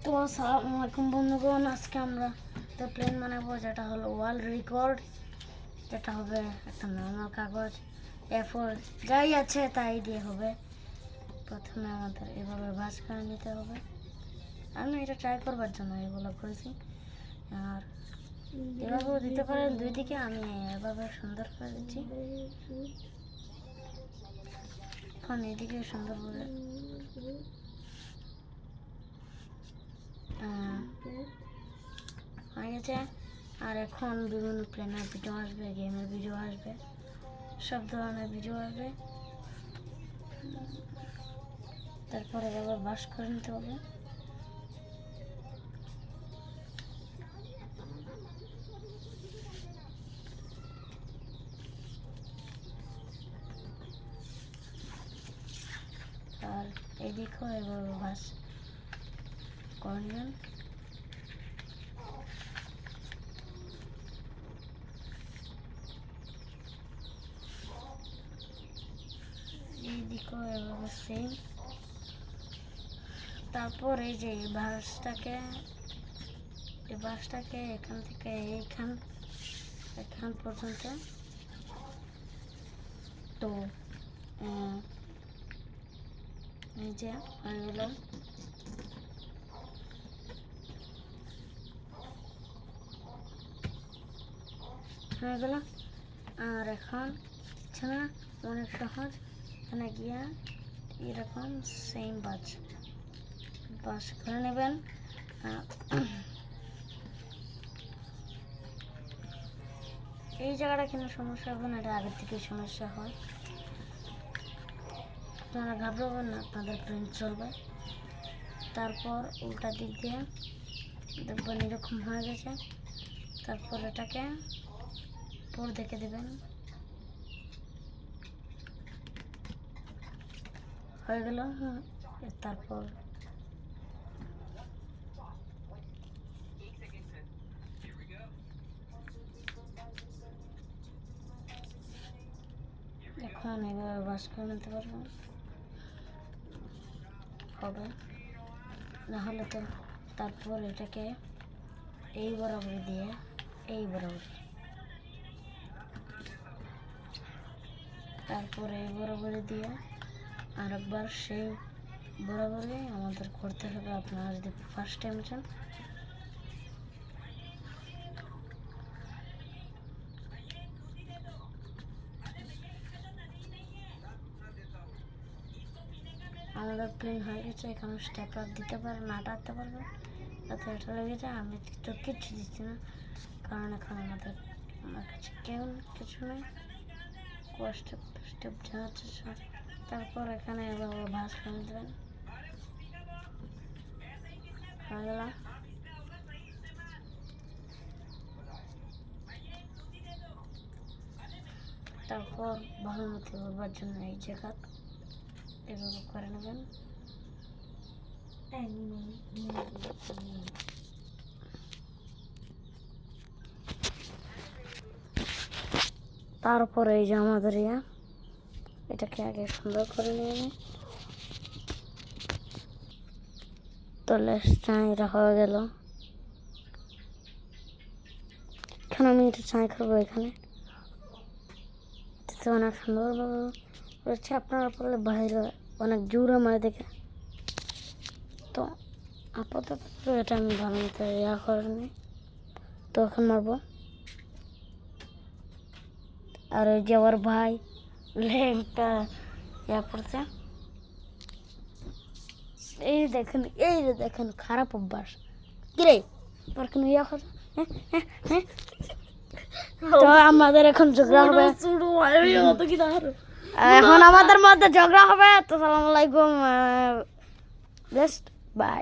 তো আসসালামু আলাইকুম বন্ধুগণ, আজকে আমরা তো প্লেন বানাবো, যেটা হলো ওয়ার্ল্ড রেকর্ড। যেটা হবে একটা নর্মাল কাগজ, এ4 যাই আছে তাই দিয়ে হবে। প্রথমে আমাদের এভাবে ভাঁজ করে নিতে হবে। আমি এটা ট্রাই করবার জন্য এগুলো করেছি, আর এভাবেও দিতে পারেন দুই দিকে। আমি এভাবে সুন্দর করে দিচ্ছি, এখন এদিকে সুন্দর করে হয়ে গেছে। আর এখন বিভিন্ন প্লেনের ভিডিও আসবে, গেমের ভিডিও আসবে, সব ধরনের ভিডিও আসবে। তারপরে এবার বাস করে নিতে হবে। আর এদিকেও এবার বাস করে নেবেন। এইদিকেও এভাবে সেম। তারপর এই যে এই বাসটাকে এখান থেকে এখান পর্যন্ত, তো এই যে হয়ে গেল। আর এখন কিছু না, অনেক সহজ। এখানে গিয়ে এরকম সেম বাস করে নেবেন। এই জায়গাটা কিন্তু সমস্যা হবে না, এটা আগের থেকে সমস্যা হয়। আপনারা ঘাবড়াবেন না, আপনাদের প্রিন্ট চলবে। তারপর উল্টা দিক দিয়ে দেখবেন এরকম হয়ে গেছে। তারপর এটাকে পুরো দেখে দেবেন, হয়ে গেল। তারপর এখন এভাবে বাস করে নিতে পারবেন, হবে নাহলে তো। তারপর এটাকে এই বরাবর দিয়ে এই বরাবর, তারপর এই বরাবরে দিয়ে আরেকবার সেই বরাবরে আমাদের করতে হবে। আপনারা যদি ফার্স্ট টাইম চান, আমাদের প্লেন হয়ে গেছে। এখানে স্টেপলার দিতে পারে, না টানতে পারবে, যাতে এটা লেগে যায়। আমি তো কিচ্ছু দিচ্ছি না, কারণ এখন আমার কাছে কিছু নেই। স্টেপ জানাচ্ছে সব। তারপর এখানে এভাবে ভাঁজ করে দেবেন, হয়ে গেল। তারপর ভালো মতো করবার জন্য এই জায়গা এভাবে করে নেবেন। তারপরে এই যে আমাদের এটাকে আগে সুন্দর করে নিয়ে নেই। তো লেসটা এটা হয়ে গেল। এখন আমি এটা চাই করবো, এখানে অনেক সুন্দরভাবে রয়েছে। আপনারা পড়লে বাইরে অনেক জোরে মারে দেখে, তো আপাতত এটা আমি ভালো মতো করিনি, তো এখন মারবো। আর ওই যে আমার ভাই লেংটা করছে, এই দেখেন খারাপ অভ্যাস। কিরে তোর কোনো করে, তো আমাদের এখন ঝগড়া হবে, এখন আমাদের মধ্যে ঝগড়া হবে। তো সালাম আলাইকুম, বেস্ট বাই।